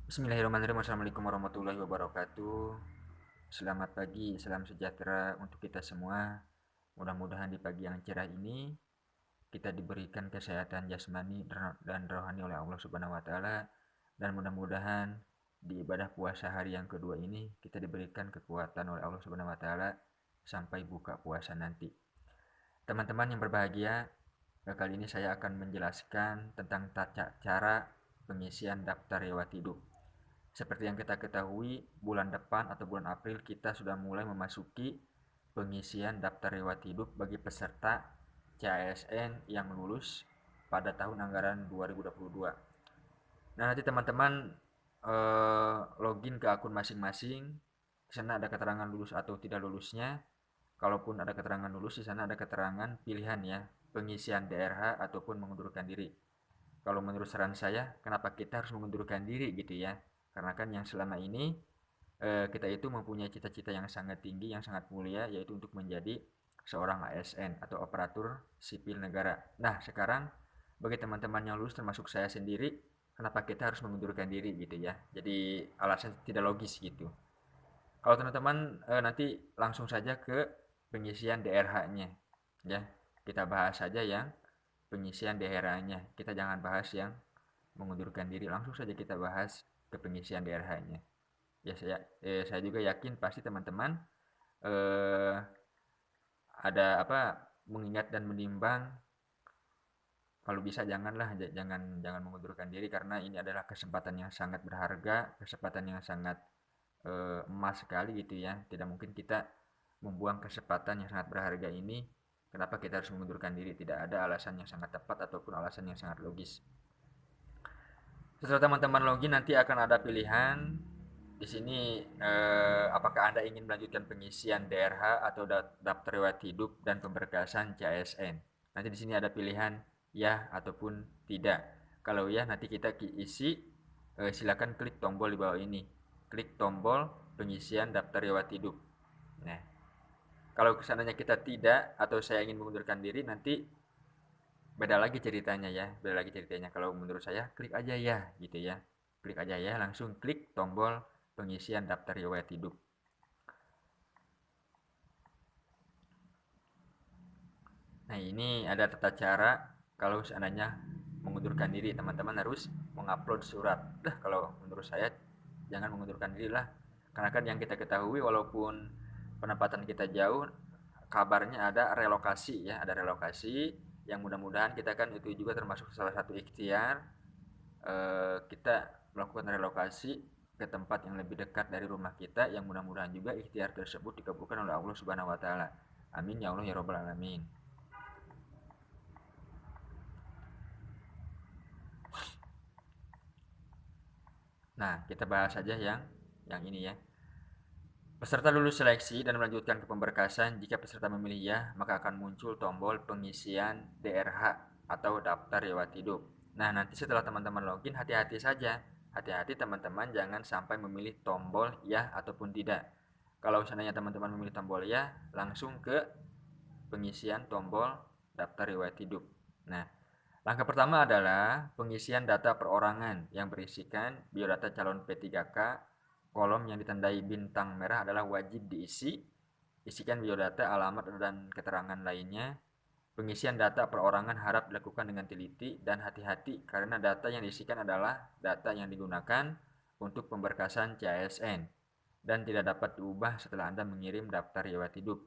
Bismillahirrahmanirrahim. Assalamualaikum warahmatullahi wabarakatuh. Selamat pagi, salam sejahtera untuk kita semua. Mudah-mudahan di pagi yang cerah ini kita diberikan kesehatan jasmani dan rohani oleh Allah Subhanahu wa taala, dan mudah-mudahan di ibadah puasa hari yang kedua ini kita diberikan kekuatan oleh Allah Subhanahu wa taala sampai buka puasa nanti. Teman-teman yang berbahagia, kali ini saya akan menjelaskan tentang tata cara pengisian daftar riwayat hidup. Seperti yang kita ketahui, bulan depan atau bulan April kita sudah mulai memasuki pengisian daftar riwayat hidup bagi peserta CASN yang lulus pada tahun anggaran 2022. Nah, nanti teman-teman login ke akun masing-masing. Di sana ada keterangan lulus atau tidak lulusnya. Kalaupun ada keterangan lulus, di sana ada keterangan pilihan ya, pengisian DRH ataupun mengundurkan diri. Kalau menurut saran saya, kenapa kita harus mengundurkan diri gitu ya? Karena kan yang selama ini kita itu mempunyai cita-cita yang sangat tinggi, yang sangat mulia, yaitu untuk menjadi seorang ASN atau aparatur sipil negara. Nah, sekarang bagi teman-teman yang lulus termasuk saya sendiri, kenapa kita harus mengundurkan diri gitu ya? Jadi alasan tidak logis gitu. Kalau teman-teman nanti langsung saja ke pengisian DRH-nya, ya. Kita bahas saja yang pengisian DRH-nya. Kita jangan bahas yang mengundurkan diri, langsung saja kita bahas ke pengisian DRH-nya. Ya saya juga yakin pasti teman-teman eh, ada apa mengingat dan menimbang, kalau bisa janganlah jangan jangan mengundurkan diri karena ini adalah kesempatan yang sangat berharga, kesempatan yang sangat emas sekali gitu ya. Tidak mungkin kita membuang kesempatan yang sangat berharga ini. Kenapa kita harus mengundurkan diri? Tidak ada alasan yang sangat tepat ataupun alasan yang sangat logis. Setelah teman-teman login nanti akan ada pilihan di sini, apakah Anda ingin melanjutkan pengisian DRH atau daftar riwayat hidup dan pemberkasan CASN. Nanti di sini ada pilihan ya ataupun tidak. Kalau ya nanti kita isi, silakan klik tombol di bawah ini. Klik tombol pengisian daftar riwayat hidup. Nah, kalau kesananya kita tidak atau saya ingin mengundurkan diri, nanti beda lagi ceritanya ya, beda lagi ceritanya. Kalau menurut saya klik aja ya gitu ya, klik aja ya, langsung klik tombol pengisian daftar riwayat hidup. Nah, ini ada tata cara kalau seandainya mengundurkan diri. Teman-teman harus mengupload surat. Dah, kalau menurut saya jangan mengundurkan diri lah, karena kan yang kita ketahui walaupun penempatan kita jauh, kabarnya ada relokasi ya, ada relokasi yang mudah-mudahan kita kan itu juga termasuk salah satu ikhtiar, kita melakukan relokasi ke tempat yang lebih dekat dari rumah kita, yang mudah-mudahan juga ikhtiar tersebut dikabulkan oleh Allah Subhanahu wa taala. Amin ya Allah ya rabbal alamin. Nah, kita bahas saja yang ini ya. Peserta lulus seleksi dan melanjutkan ke pemberkasan. Jika peserta memilih ya, maka akan muncul tombol pengisian DRH atau daftar riwayat hidup. Nah, nanti setelah teman-teman login, hati-hati saja. Hati-hati teman-teman jangan sampai memilih tombol ya ataupun tidak. Kalau seandainya teman-teman memilih tombol ya, langsung ke pengisian tombol daftar riwayat hidup. Nah, langkah pertama adalah pengisian data perorangan yang berisikan biodata calon P3K. Kolom yang ditandai bintang merah adalah wajib diisi. Isikan biodata, alamat, dan keterangan lainnya. Pengisian data perorangan harap dilakukan dengan teliti dan hati-hati karena data yang diisikan adalah data yang digunakan untuk pemberkasan CASN dan tidak dapat diubah setelah Anda mengirim daftar riwayat hidup.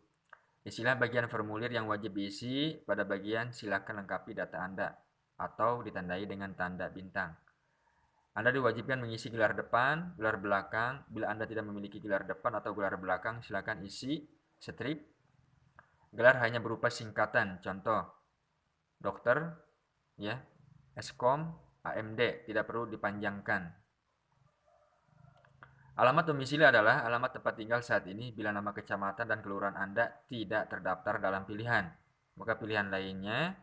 Isilah bagian formulir yang wajib diisi. Pada bagian silakan lengkapi data Anda atau ditandai dengan tanda bintang. Anda diwajibkan mengisi gelar depan, gelar belakang. Bila Anda tidak memiliki gelar depan atau gelar belakang, silakan isi strip. Gelar hanya berupa singkatan, contoh dokter, ya, Eskom, AMD, tidak perlu dipanjangkan. Alamat domisili adalah alamat tempat tinggal saat ini bila nama kecamatan dan kelurahan Anda tidak terdaftar dalam pilihan. Maka pilihan lainnya,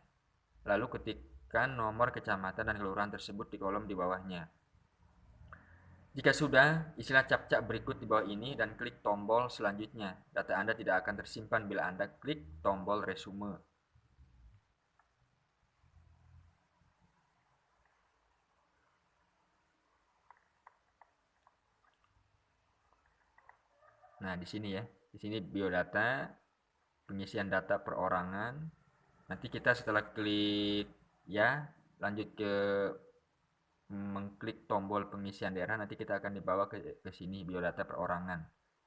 lalu ketikkan nomor kecamatan dan kelurahan tersebut di kolom di bawahnya. Jika sudah, isilah capcak berikut di bawah ini dan klik tombol selanjutnya. Data Anda tidak akan tersimpan bila Anda klik tombol resume. Nah, di sini ya. Di sini biodata, pengisian data perorangan. Nanti kita setelah klik ya, lanjut ke mengklik tombol pengisian daerah, nanti kita akan dibawa ke sini biodata perorangan.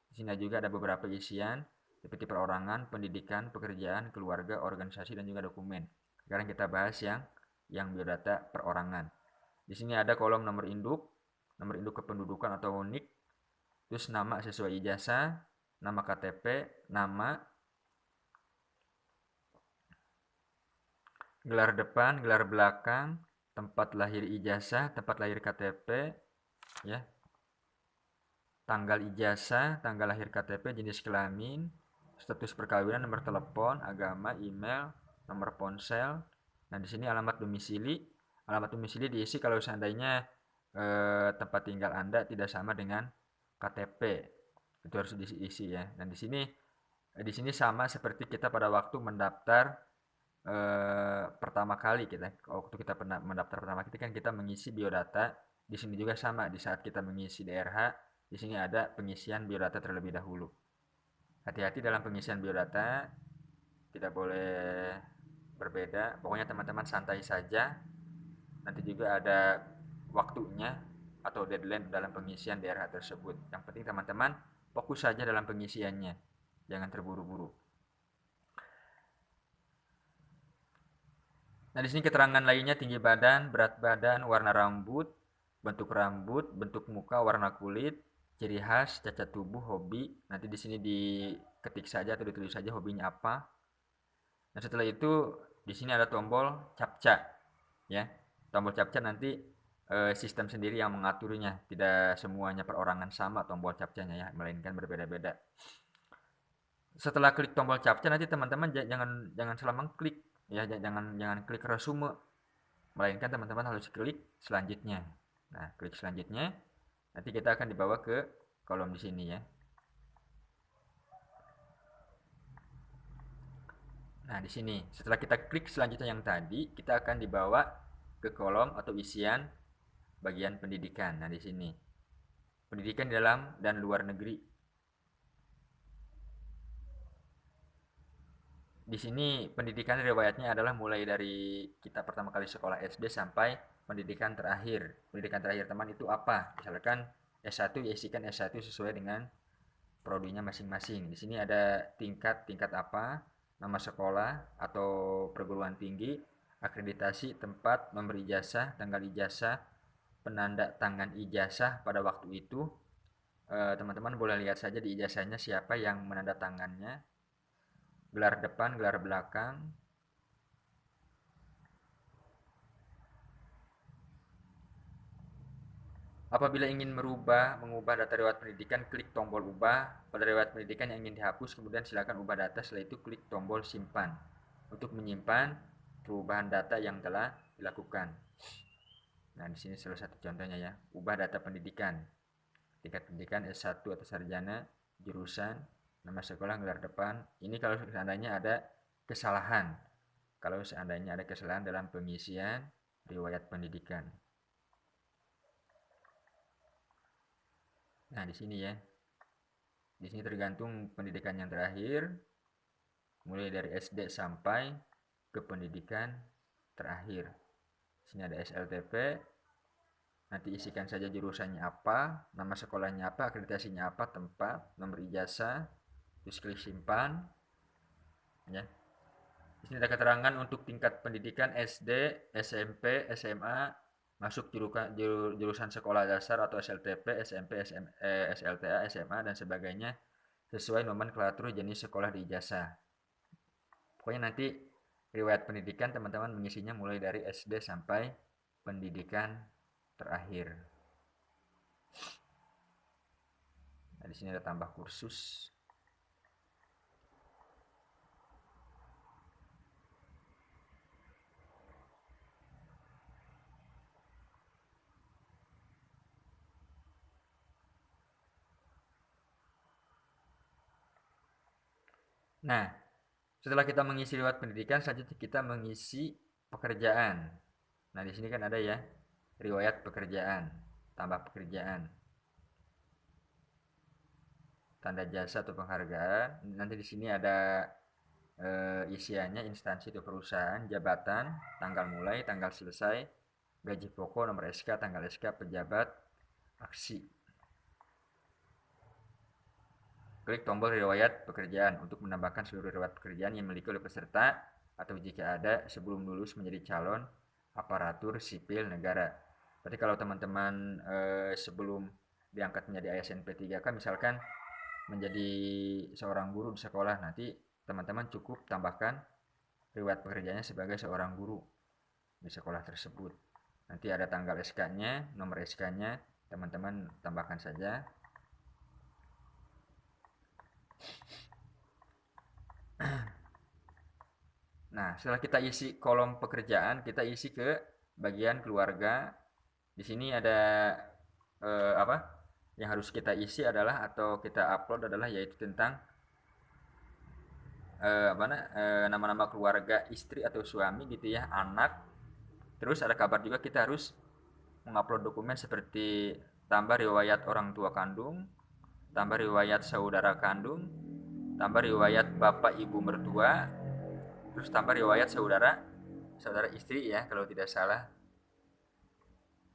Di sini juga ada beberapa isian seperti perorangan, pendidikan, pekerjaan, keluarga, organisasi dan juga dokumen. Sekarang kita bahas yang biodata perorangan. Di sini ada kolom nomor induk kependudukan atau NIK, terus nama sesuai ijazah, nama KTP, nama, gelar depan, gelar belakang, tempat lahir ijazah, tempat lahir KTP, ya, tanggal ijazah, tanggal lahir KTP, jenis kelamin, status perkawinan, nomor telepon, agama, email, nomor ponsel. Nah, di sini alamat domisili. Alamat domisili diisi kalau seandainya tempat tinggal Anda tidak sama dengan KTP. Itu harus diisi ya. Dan di sini sama seperti kita pada waktu mendaftar pertama kali waktu kita pernah mendaftar pertama kali kan kita mengisi biodata. Di sini juga sama, di saat kita mengisi DRH, di sini ada pengisian biodata terlebih dahulu. Hati-hati dalam pengisian biodata, tidak boleh berbeda. Pokoknya teman-teman santai saja. Nanti juga ada waktunya atau deadline dalam pengisian DRH tersebut. Yang penting teman-teman fokus saja dalam pengisiannya. Jangan terburu-buru. Nah, di sini keterangan lainnya tinggi badan, berat badan, warna rambut, bentuk muka, warna kulit, ciri khas, cacat tubuh, hobi. Nanti di sini diketik saja atau ditulis saja hobinya apa. Nah, setelah itu di sini ada tombol captcha, ya. Tombol captcha nanti sistem sendiri yang mengaturnya. Tidak semuanya perorangan sama tombol captchanya ya, melainkan berbeda-beda. Setelah klik tombol captcha nanti teman-teman jangan salah mengklik ya, jangan klik resume, melainkan teman-teman harus klik selanjutnya. Nah, klik selanjutnya nanti kita akan dibawa ke kolom di sini ya. Nah, di sini setelah kita klik selanjutnya yang tadi, kita akan dibawa ke kolom atau isian bagian pendidikan. Nah, di sini pendidikan di dalam dan luar negeri. Di sini pendidikan riwayatnya adalah mulai dari kita pertama kali sekolah SD sampai pendidikan terakhir. Pendidikan terakhir teman itu apa? Misalkan S1 ya isikan S1 sesuai dengan prodinya masing-masing. Di sini ada tingkat apa, nama sekolah atau perguruan tinggi, akreditasi, tempat, nomor ijazah, tanggal ijazah, penanda tangan ijazah pada waktu itu. Teman-teman boleh lihat saja di ijazahnya siapa yang menandatangannya, gelar depan, gelar belakang. Apabila ingin mengubah data riwayat pendidikan, klik tombol ubah. Pada riwayat pendidikan yang ingin dihapus, kemudian silakan ubah data. Setelah itu klik tombol simpan untuk menyimpan perubahan data yang telah dilakukan. Nah, di sini salah satu contohnya ya, ubah data pendidikan. Tingkat pendidikan S1 atau sarjana, jurusan, nama sekolah, gelar depan. Ini kalau seandainya ada kesalahan. Kalau seandainya ada kesalahan dalam pengisian riwayat pendidikan. Nah, di sini ya. Di sini tergantung pendidikan yang terakhir, mulai dari SD sampai ke pendidikan terakhir. Di sini ada SLTP. Nanti isikan saja jurusannya apa, nama sekolahnya apa, akreditasinya apa, tempat, nomor ijazah, terus klik simpan. Ya. Di sini ada keterangan untuk tingkat pendidikan SD, SMP, SMA, masuk jurusan sekolah dasar atau SLTP, SMP, SLTA, SMA dan sebagainya sesuai nomenklatur jenis sekolah di ijazah. Pokoknya nanti riwayat pendidikan teman-teman mengisinya mulai dari SD sampai pendidikan terakhir. Nah, di sini ada tambah kursus. Nah, setelah kita mengisi riwayat pendidikan, selanjutnya kita mengisi pekerjaan. Nah, di sini kan ada ya, riwayat pekerjaan, tambah pekerjaan. tanda jasa atau penghargaan. Nanti di sini ada isiannya, instansi atau perusahaan, jabatan, tanggal mulai, tanggal selesai, gaji pokok, nomor SK, tanggal SK, pejabat, aksi. Klik tombol riwayat pekerjaan untuk menambahkan seluruh riwayat pekerjaan yang dimiliki oleh peserta atau jika ada sebelum lulus menjadi calon aparatur sipil negara. Berarti kalau teman-teman sebelum diangkat menjadi ASN P3K misalkan menjadi seorang guru di sekolah, nanti teman-teman cukup tambahkan riwayat pekerjaannya sebagai seorang guru di sekolah tersebut. Nanti ada tanggal SK-nya, nomor SK-nya, teman-teman tambahkan saja. Nah, setelah kita isi kolom pekerjaan, kita isi ke bagian keluarga. Di sini ada apa? Yang harus kita isi adalah atau kita upload adalah yaitu tentang nama-nama keluarga istri atau suami gitu ya, anak. Terus ada kabar juga kita harus mengupload dokumen seperti tambah riwayat orang tua kandung, tambah riwayat saudara kandung, tambah riwayat bapak ibu mertua, terus tambah riwayat saudara istri ya kalau tidak salah.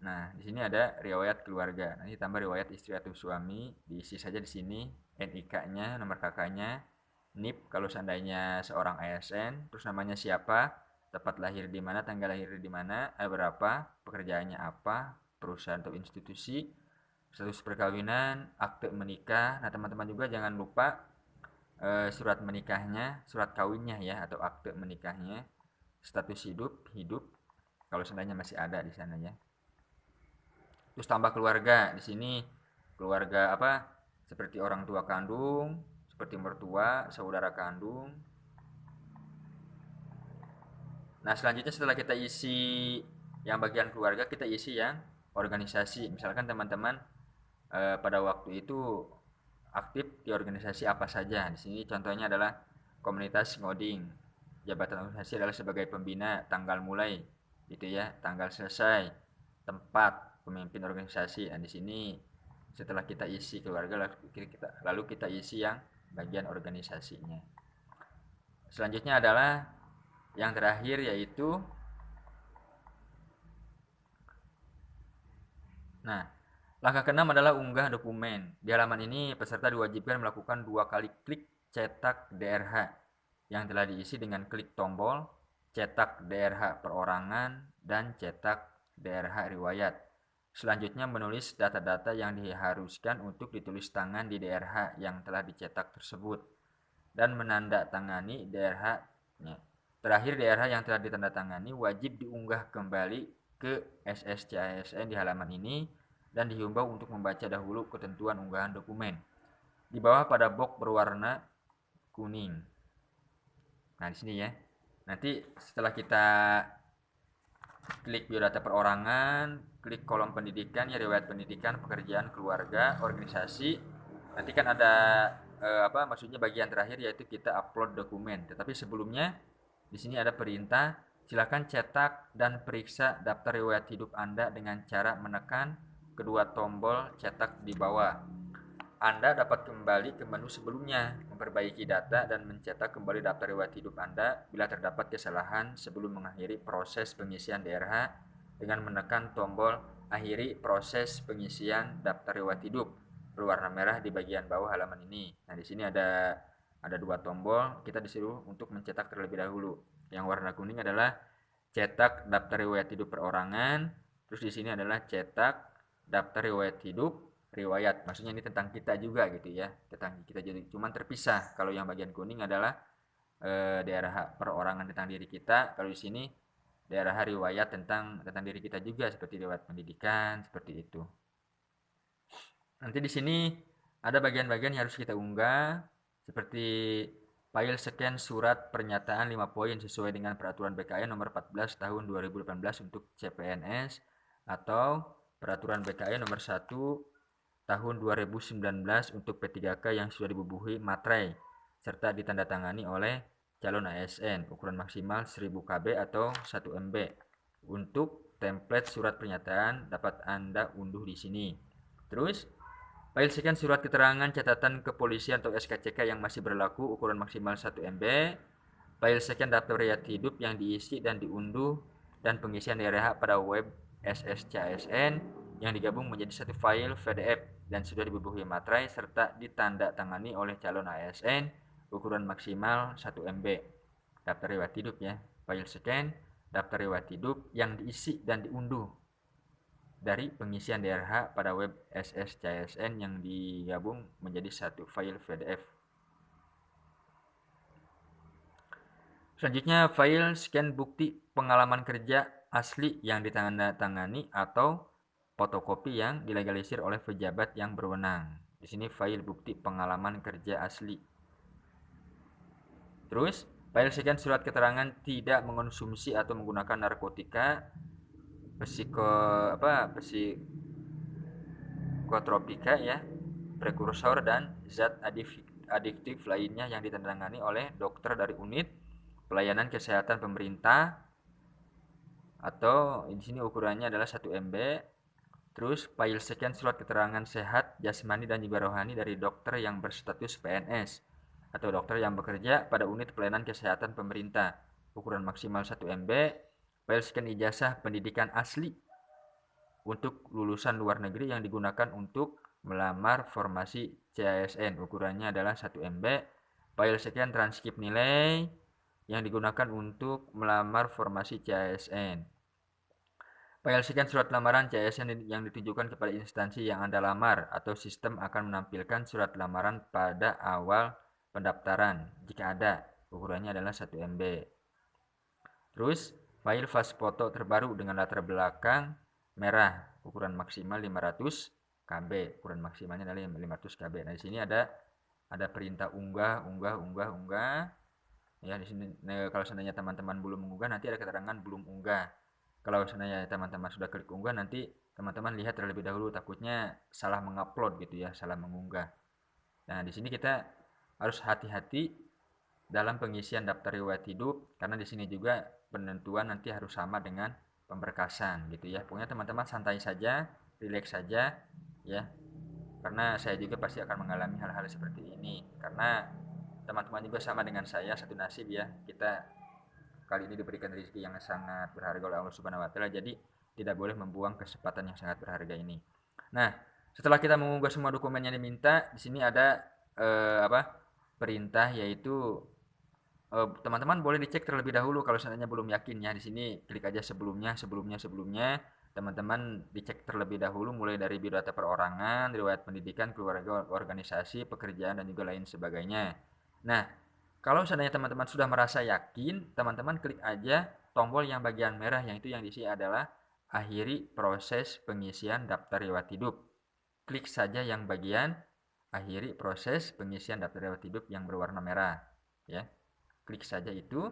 Nah, di sini ada riwayat keluarga. Nanti tambah riwayat istri atau suami, diisi saja di sini NIK-nya, nomor kakaknya, NIP kalau seandainya seorang ASN, terus namanya siapa, tempat lahir di mana, tanggal lahir di mana, berapa, pekerjaannya apa, perusahaan atau institusi, status perkawinan, akte menikah. Nah, teman-teman juga jangan lupa surat menikahnya, surat kawinnya ya atau akte menikahnya, status hidup kalau seandainya masih ada di sana ya. Terus tambah keluarga. Di sini keluarga apa? Seperti orang tua kandung, seperti mertua, saudara kandung. Nah, selanjutnya setelah kita isi yang bagian keluarga, kita isi yang organisasi. Misalkan teman-teman pada waktu itu aktif di organisasi apa saja. Di sini contohnya adalah komunitas ngoding. Jabatan organisasi adalah sebagai pembina, tanggal mulai gitu ya, tanggal selesai, tempat, pemimpin organisasi. Nah, di sini setelah kita isi keluarga lalu kita isi yang bagian organisasinya. Selanjutnya adalah yang terakhir yaitu langkah keenam adalah unggah dokumen. Di halaman ini peserta diwajibkan melakukan 2 kali klik cetak DRH yang telah diisi dengan klik tombol cetak DRH perorangan dan cetak DRH riwayat. Selanjutnya menulis data-data yang diharuskan untuk ditulis tangan di DRH yang telah dicetak tersebut dan menandatangani DRH-nya. Terakhir, DRH yang telah ditandatangani wajib diunggah kembali ke SSCASN di halaman ini dan dihimbau untuk membaca dahulu ketentuan unggahan dokumen. Di bawah pada box berwarna kuning. Nah, di sini ya. Nanti setelah kita klik biodata perorangan, klik kolom pendidikan ya, riwayat pendidikan, pekerjaan, keluarga, organisasi. Nanti kan ada maksudnya bagian terakhir yaitu kita upload dokumen. Tetapi sebelumnya di sini ada perintah, silakan cetak dan periksa daftar riwayat hidup Anda dengan cara menekan kedua tombol cetak di bawah. Anda dapat kembali ke menu sebelumnya, memperbaiki data dan mencetak kembali daftar riwayat hidup Anda bila terdapat kesalahan sebelum mengakhiri proses pengisian DRH dengan menekan tombol akhiri proses pengisian daftar riwayat hidup berwarna merah di bagian bawah halaman ini. Nah, di sini ada 2 tombol, kita disuruh untuk mencetak terlebih dahulu. Yang warna kuning adalah cetak daftar riwayat hidup perorangan, terus di sini adalah cetak daftar riwayat hidup riwayat. Maksudnya ini tentang kita juga gitu ya, tentang kita jadi cuman terpisah. Kalau yang bagian kuning adalah daerah perorangan tentang diri kita, kalau di sini daerah riwayat tentang diri kita juga seperti riwayat pendidikan seperti itu. Nanti di sini ada bagian-bagian yang harus kita unggah seperti file scan surat pernyataan 5 poin sesuai dengan peraturan BKN nomor 14 tahun 2018 untuk CPNS atau peraturan BKN nomor 1 tahun 2019 untuk P3K yang sudah dibubuhi materai serta ditandatangani oleh calon ASN ukuran maksimal 1000 KB atau 1 MB. Untuk template surat pernyataan dapat Anda unduh di sini. Terus File scan surat keterangan catatan kepolisian atau SKCK yang masih berlaku ukuran maksimal 1 MB. File scan daftar riwayat hidup yang diisi dan diunduh dan pengisian DRH pada web SSCASN yang digabung menjadi satu file PDF dan sudah dibubuhi materai serta ditandatangani oleh calon ASN ukuran maksimal 1 MB. Daftar riwayat hidup ya. File scan daftar riwayat hidup yang diisi dan diunduh dari pengisian DRH pada web SSCASN yang digabung menjadi satu file PDF. Selanjutnya, file scan bukti pengalaman kerja asli yang ditandatangani atau fotokopi yang dilegalisir oleh pejabat yang berwenang. Di sini file bukti pengalaman kerja asli. Terus, file scan surat keterangan tidak mengonsumsi atau menggunakan narkotika, psikotropika ya, prekursor dan zat adiktif lainnya yang ditandatangani oleh dokter dari unit pelayanan kesehatan pemerintah atau di sini ukurannya adalah 1 MB. Terus file scan surat keterangan sehat jasmani dan jiwa rohani dari dokter yang berstatus PNS atau dokter yang bekerja pada unit pelayanan kesehatan pemerintah ukuran maksimal 1 MB. File scan ijazah pendidikan asli untuk lulusan luar negeri yang digunakan untuk melamar formasi CASN ukurannya adalah 1 MB. File scan transkrip nilai yang digunakan untuk melamar formasi CASN. File scan surat lamaran CASN yang ditujukan kepada instansi yang Anda lamar atau sistem akan menampilkan surat lamaran pada awal pendaftaran jika ada. Ukurannya adalah 1 MB. Terus, file flash foto terbaru dengan latar belakang merah ukuran maksimal 500 KB. Ukuran maksimalnya adalah 500 KB. Nah, di sini ada perintah unggah. Ya, di sini kalau seandainya teman-teman belum mengunggah nanti ada keterangan belum unggah. Kalau seandainya teman-teman sudah klik unggah nanti teman-teman lihat terlebih dahulu takutnya salah mengupload gitu ya, salah mengunggah. Nah, di sini kita harus hati-hati dalam pengisian daftar riwayat hidup karena di sini juga penentuan nanti harus sama dengan pemberkasan gitu ya. Pokoknya teman-teman santai saja, rileks saja ya. Karena saya juga pasti akan mengalami hal-hal seperti ini karena teman-teman juga sama dengan saya satu nasib ya. Kita kali ini diberikan rezeki yang sangat berharga oleh Allah Subhanahu wa taala. Jadi tidak boleh membuang kesempatan yang sangat berharga ini. Nah, setelah kita mengunggah semua dokumen yang diminta, di sini ada perintah yaitu teman-teman boleh dicek terlebih dahulu kalau seandainya belum yakin ya. Di sini klik aja sebelumnya. Teman-teman dicek terlebih dahulu mulai dari biodata perorangan, riwayat pendidikan, keluarga, organisasi, pekerjaan dan juga lain sebagainya. Nah, kalau seandainya teman-teman sudah merasa yakin, teman-teman klik aja tombol yang bagian merah yang itu yang diisi adalah akhiri proses pengisian daftar riwayat hidup. Klik saja yang bagian akhiri proses pengisian daftar riwayat hidup yang berwarna merah, ya. Klik saja itu.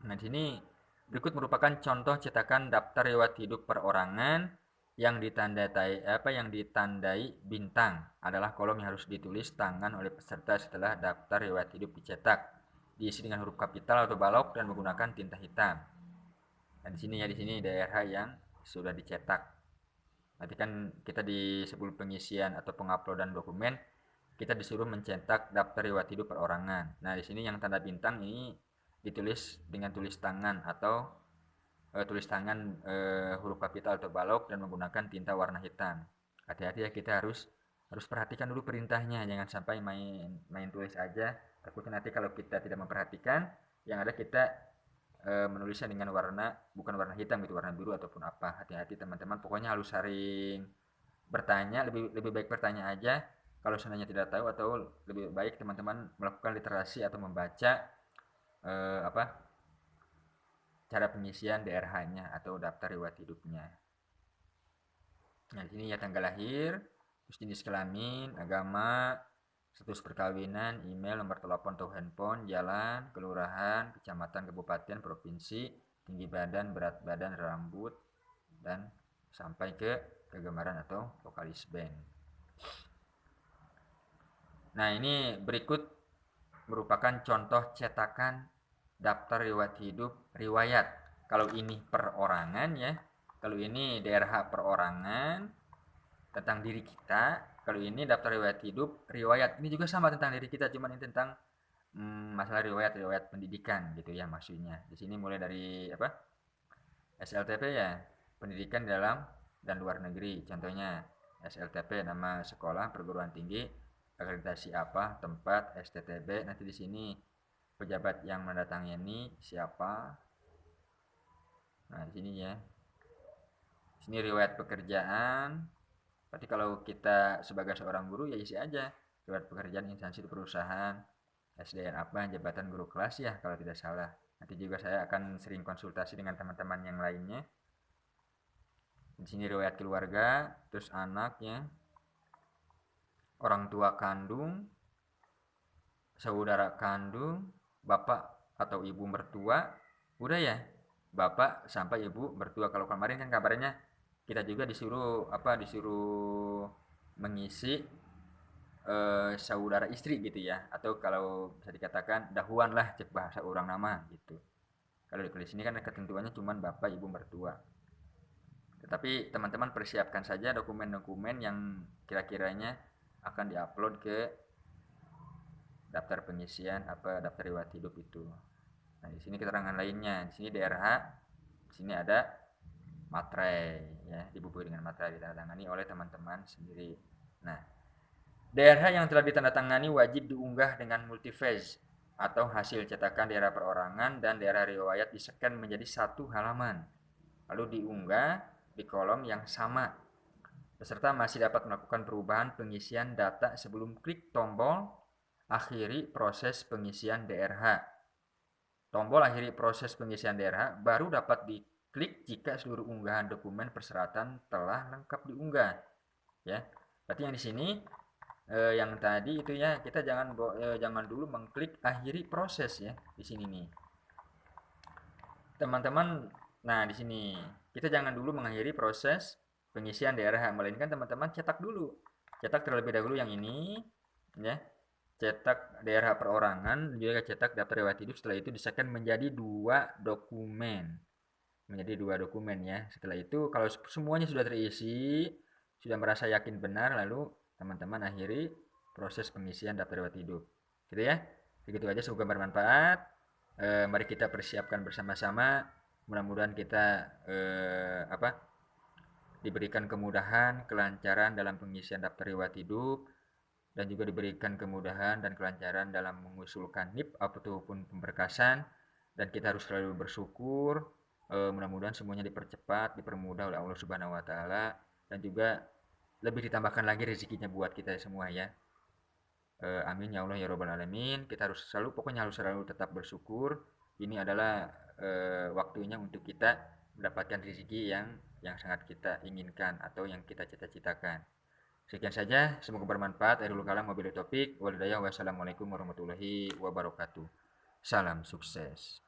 Nah, di sini berikut merupakan contoh cetakan daftar riwayat hidup perorangan yang ditandai bintang adalah kolom yang harus ditulis tangan oleh peserta setelah daftar riwayat hidup dicetak, diisi dengan huruf kapital atau balok dan menggunakan tinta hitam. Nah, di sini daerah yang sudah dicetak. Nanti kan kita sebelum pengisian atau penguploadan dokumen kita disuruh mencetak daftar riwayat hidup perorangan. Nah, di sini yang tanda bintang ini ditulis dengan tulis tangan atau huruf kapital atau balok dan menggunakan tinta warna hitam. Hati-hati ya, kita harus perhatikan dulu perintahnya, jangan sampai main tulis aja. Takutnya nanti kalau kita tidak memperhatikan, yang ada kita menulisnya dengan bukan warna hitam gitu, warna biru ataupun apa. Hati-hati teman-teman, pokoknya harus sering bertanya, lebih baik bertanya aja kalau seandainya tidak tahu, atau lebih baik teman-teman melakukan literasi atau membaca cara pengisian DRH-nya atau daftar riwayat hidupnya. Nah, di sini ya tanggal lahir, terus jenis kelamin, agama, status perkawinan, email, nomor telepon atau handphone, jalan, kelurahan, kecamatan, kabupaten, provinsi, tinggi badan, berat badan, rambut, dan sampai ke kegemaran atau vokalis band. Nah, ini berikut merupakan contoh cetakan daftar riwayat hidup riwayat. Kalau ini perorangan ya, kalau ini DRH perorangan, tentang diri kita. Kalau ini daftar riwayat hidup, riwayat ini juga sama tentang diri kita, cuman ini tentang masalah riwayat pendidikan gitu ya maksudnya. Di sini mulai dari apa? SLTP ya, pendidikan di dalam dan luar negeri. Contohnya SLTP nama sekolah perguruan tinggi, akreditasi apa, tempat, STTB. Nanti di sini pejabat yang mendatangani siapa. Nah, di sini ya. Di sini riwayat pekerjaan. Berarti kalau kita sebagai seorang guru ya isi aja riwayat pekerjaan instansi perusahaan, SDN apa, jabatan guru kelas ya kalau tidak salah. Nanti juga saya akan sering konsultasi dengan teman-teman yang lainnya. Di sini riwayat keluarga, terus anaknya, orang tua kandung, saudara kandung, bapak atau ibu mertua, udah ya. Bapak sampai ibu mertua. Kalau kemarin kan kabarnya kita juga disuruh apa? Disuruh mengisi saudara istri gitu ya. Atau kalau bisa dikatakan dahuan lah cek bahasa orang nama gitu. Kalau di sini kan ketentuannya cuma bapak ibu mertua. Tetapi teman-teman persiapkan saja dokumen-dokumen yang kira-kiranya akan diupload ke daftar pengisian apa daftar riwayat hidup itu. Nah, di sini keterangan lainnya. Di sini DRH, di sini ada materai ya, dibubuhi dengan materai ditandatangani oleh teman-teman sendiri. Nah, DRH yang telah ditandatangani wajib diunggah dengan multiphase atau hasil cetakan daerah perorangan dan daerah riwayat di-scan menjadi satu halaman. Lalu diunggah di kolom yang sama. Peserta masih dapat melakukan perubahan pengisian data sebelum klik tombol akhiri proses pengisian DRH. Tombol akhiri proses pengisian DRH baru dapat diklik jika seluruh unggahan dokumen persyaratan telah lengkap diunggah. Ya, berarti yang di sini yang tadi itu ya kita jangan dulu mengklik akhiri proses ya di sini nih, teman-teman. Nah di sini kita jangan dulu mengakhiri proses pengisian DRH, melainkan teman-teman cetak dulu, cetak terlebih dahulu yang ini ya, cetak daerah perorangan juga cetak daftar riwayat hidup. Setelah itu disahkan menjadi dua dokumen, ya. Setelah itu kalau semuanya sudah terisi, sudah merasa yakin benar, lalu teman-teman akhiri proses pengisian daftar riwayat hidup gitu ya. Begitu aja, semoga bermanfaat. Mari kita persiapkan bersama-sama, mudah-mudahan kita diberikan kemudahan, kelancaran dalam pengisian daftar riwayat hidup, dan juga diberikan kemudahan dan kelancaran dalam mengusulkan NIP ataupun pemberkasan. Dan kita harus selalu bersyukur, mudah-mudahan semuanya dipercepat, dipermudah oleh Allah Subhanahu wa taala, dan juga lebih ditambahkan lagi rezekinya buat kita semua ya. Amin ya Allah ya robbal alamin. Kita harus selalu, pokoknya harus selalu tetap bersyukur. Ini adalah waktunya untuk kita mendapatkan rezeki yang sangat kita inginkan atau yang kita cita-citakan. Sekian saja, semoga bermanfaat. Akhirul kalam wabillahi taufik wal hidayah. Wassalamualaikum warahmatullahi wabarakatuh. Salam sukses.